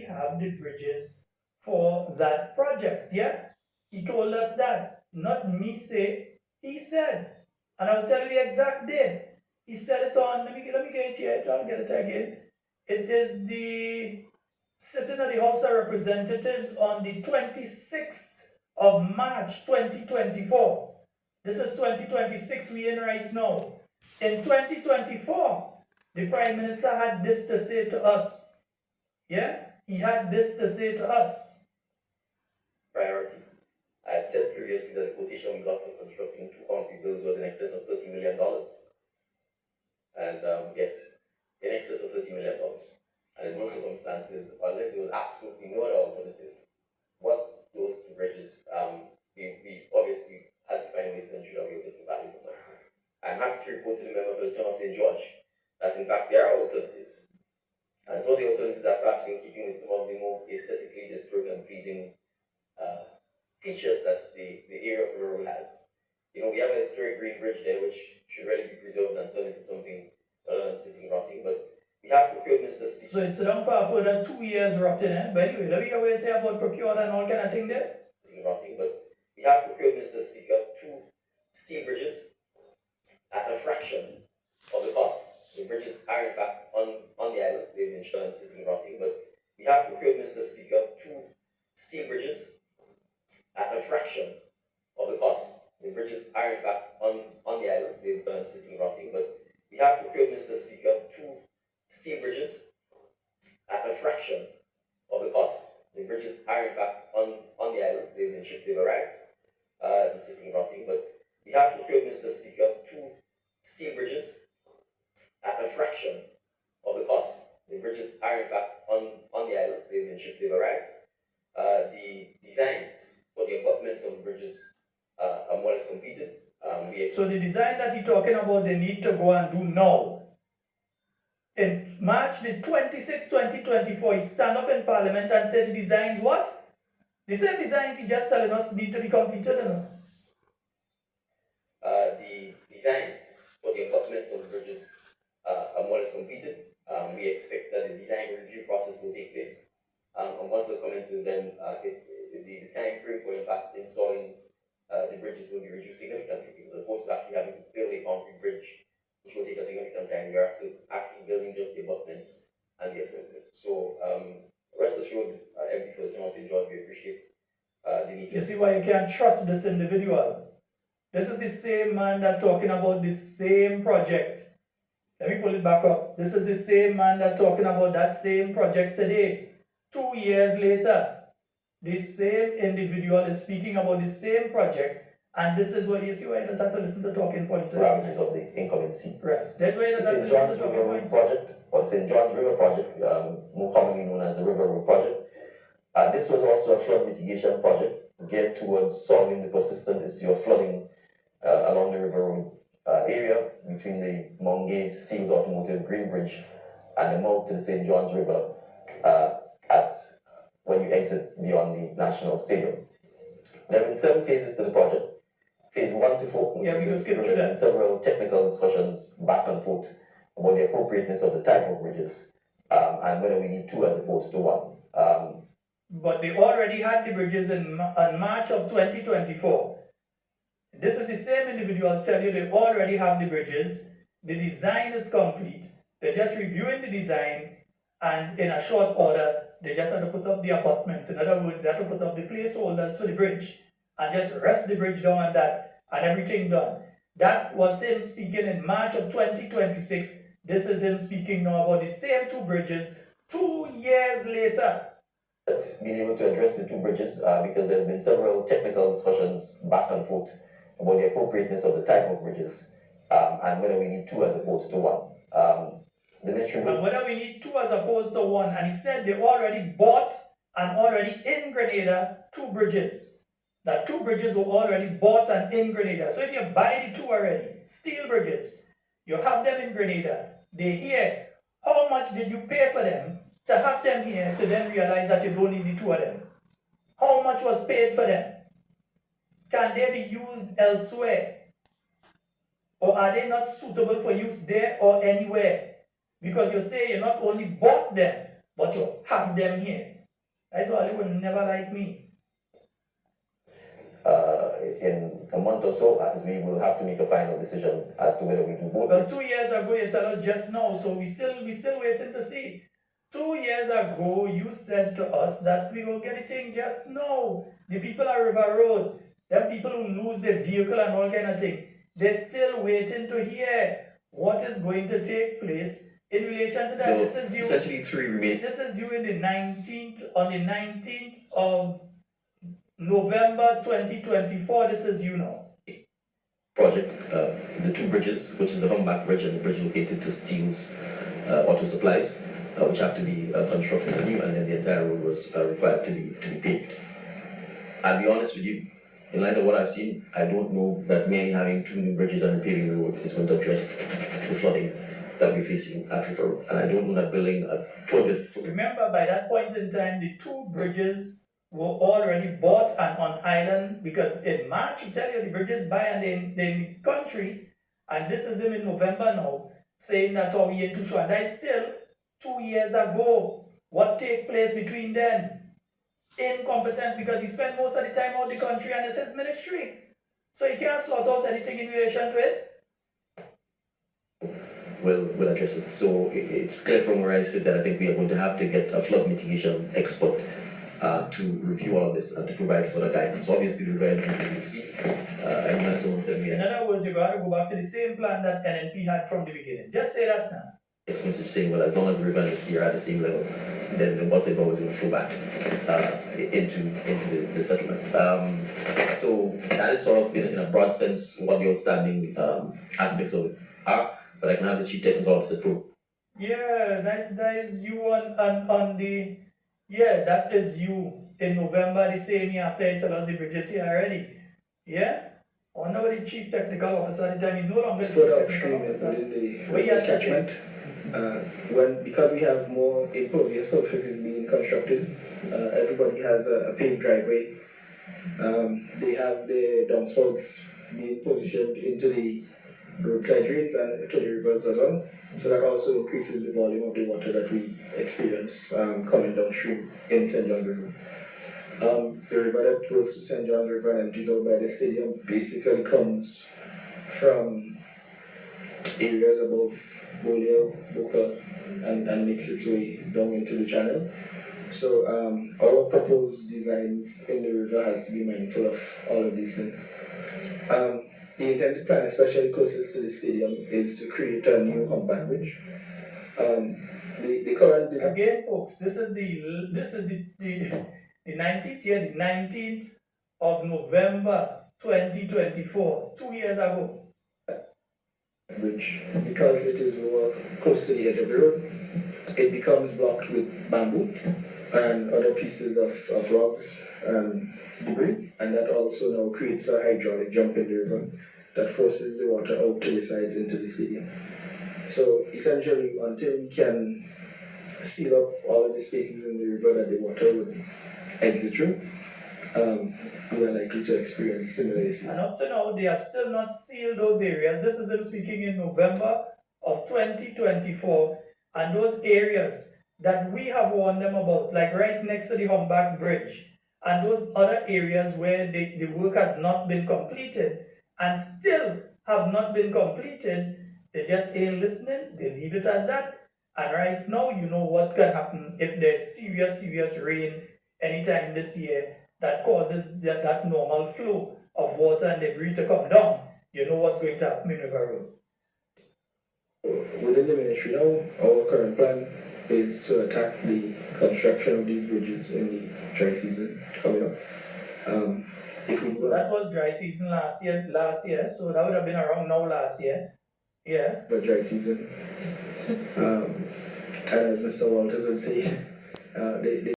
have the bridges for that project, yeah? He told us that, not me say, he said. And I'll tell you the exact date. He said it on, let me get it here, I'll get it again. It is the sitting at the House of Representatives on the 26th of March 2024. This is 2026 we in right now. In 2024, the Prime Minister had this to say to us. Yeah, he had this to say to us. Priority. I had said previously that the quotation we got for constructing 2 concrete buildings was in excess of $30 million. And yes, in excess of $30 million. And in those circumstances, unless there was absolutely no other alternative, what those two bridges, we obviously had to find ways to ensure that we were getting value from them. I'm happy to report to the member for the town of St. George that in fact there are alternatives. And some of the alternatives are perhaps in keeping with some of the more aesthetically disparate and pleasing features that the area of Rural has. You know, we have a historic green bridge there which should really be preserved and turned into something other than sitting rotting, but we have procured, Mr. Speaker. So it's down for further 2 years rotting, eh? But anyway, let me hear what you say about procured and all kind of thing there. Rotting, but we have procured, Mr. Speaker, 2 steel bridges at a fraction of the cost. The bridges are in fact on the island, they've been shown sitting rotting, but we have procured, Mr. Speaker, 2 steel bridges at a fraction of the cost. The bridges are in fact on the island, they've been sitting rotting, but we have procured, Mr. Speaker, 2 steel bridges at a fraction of the cost. The bridges are in fact on the island, they've been shipped, they've arrived, and sitting rotting, but we have procured, Mr. Speaker, 2 steel bridges at a fraction of the cost. The bridges are in fact on the island, they've been shipped, they've arrived. The designs for the abutments of the bridges are more or less completed. So the design that you're talking about, they need to go and do now. In March the 26th, 2024, he stand up in Parliament and said the designs what? The same designs he just telling us need to be completed, you know? The designs for the abutments of the bridges are more or less completed. We expect that the design review process will take place. And once it commences, then the time frame for in fact installing the bridges will be reduced significantly, because opposed to actually having to build a concrete bridge, which will take a significant time, you're actually building just the abutments and the assembly. So rest assured, MD for the town of St. George, we appreciate the need. You see why you can't trust this individual? This is the same man that talking about the same project. Let me pull it back up. This is the same man that talking about that same project today. 2 years later, this same individual is speaking about the same project, and this is what you see why he doesn't have to listen to talking points. Parameters of the incumbency. Right. That's why he doesn't have to listen to talking points. Project, or St. John's River Project, more commonly known as the River Road Project. This was also a flood mitigation project geared towards solving the persistent issue of flooding along the River Road area between the Mongay Steels Automotive Green Bridge and the mouth to the St. John's River at when you exit beyond the National Stadium. There have been 7 phases to the project. Phase 1 to 4. Yeah, we can skip through that. Several technical discussions back and forth about the appropriateness of the type of bridges and whether we need 2 as opposed to 1. But they already had the bridges in March of 2024. This is the same individual tell you they already have the bridges. The design is complete. They're just reviewing the design, and in a short order, they just have to put up the abutments. In other words, they have to put up the placeholders for the bridge and just rest the bridge down and everything done. That was him speaking in March of 2026. This is him speaking now about the same 2 bridges 2 years later. Being able to address the 2 bridges because there's been several technical discussions back and forth about the appropriateness of the type of bridges and whether we need 2 as opposed to 1. And whether we need 2 as opposed to 1, and he said they already bought and already in Grenada 2 bridges. That 2 bridges were already bought and in Grenada. So if you buy the 2 already, steel bridges, you have them in Grenada, they're here. How much did you pay for them to have them here to then realize that you don't need the 2 of them? How much was paid for them? Can they be used elsewhere? Or are they not suitable for use there or anywhere? Because you say you not only bought them, but you have them here. That's why they would never like me. In a month or so, as we will have to make a final decision as to whether we do both. Well, 2 years ago you tell us just now, so we still waiting to see. 2 years ago you said to us that we will get it in just now. The people at River Road, them people who lose their vehicle and all kind of thing, they're still waiting to hear what is going to take place in relation to that. No, This is you. essentially 3 remain. This is you on the 19th of November 2024. This is you now. Project, the 2 bridges, which is the Humpback Bridge and the bridge located to Steele's Auto Supplies, which have to be constructed anew, and then the entire road was required to be paved. I'll be honest with you, in light of what I've seen, I don't know that merely having 2 new bridges and paving the road is going to address the flooding that we're facing at River Road. And I don't know that building a 200-foot. Remember, by that point in time, the 2 bridges were already bought and on island, because in March, you tell you the bridges buy and in the country, and this is him in November now, saying that we ain't too sure. And that's still 2 years ago. What take place between then? Incompetence, because he spent most of the time out the country and it's his ministry. So he can't sort out anything in relation to it. We'll address it. So it's clear from where I sit that I think we are going to have to get a flood mitigation expert to review all of this and to provide further guidance. Obviously, we're going to see. In other words, you got to go back to the same plan that NNP had from the beginning. Just say that now. Text message saying, well, as long as the river and the sea are at the same level, then the water is always going to flow back into the settlement. So that is sort of, in a broad sense, what the outstanding aspects of it are. But I can have the Chief Technical Officer prove. Yeah, that is you on the. Yeah, that is you in November the same year after you tell us the bridges here already. Yeah? I wonder what the Chief Technical Officer at the time is no longer the Chief further Technical upstream Officer. within the Where he has to catchment. Because we have more impervious surfaces being constructed, everybody has a paved driveway. They have the downspouts being positioned into the roadside drains and to the rivers as well. So that also increases the volume of the water that we experience coming downstream in St. John River. The river that goes to St. John River and empties out by the stadium basically comes from areas above Bolio, Boca, and makes its way down into the channel. So our proposed designs in the river has to be mindful of all of these things. The intended plan, especially closest to the stadium, is to create a new humpback bridge. The current design. Again, folks, this is the 19th year, the 19th of November 2024, 2 years ago. Bridge, because it is lower, close to the edge of the road, it becomes blocked with bamboo and other pieces of logs and debris, and that also now creates a hydraulic jump in the river that forces the water out to the sides into the stadium. So essentially, until we can seal up all of the spaces in the river that the water would exit through, we are likely to experience similar issues. And up to now, they have still not sealed those areas. This is him speaking in November of 2024. And those areas that we have warned them about, like right next to the Humpback Bridge, and those other areas where the work has not been completed and still have not been completed, they just ain't listening. They leave it as that. And right now, you know what can happen if there's serious rain anytime this year that causes that normal flow of water and debris to come down. You know what's going to happen in River Road. Within the ministry now, our current plan is to attack the construction of these bridges in the dry season coming up. So that was dry season last year, so that would have been around now last year. Yeah. The dry season. And as Mr. Walters would say, they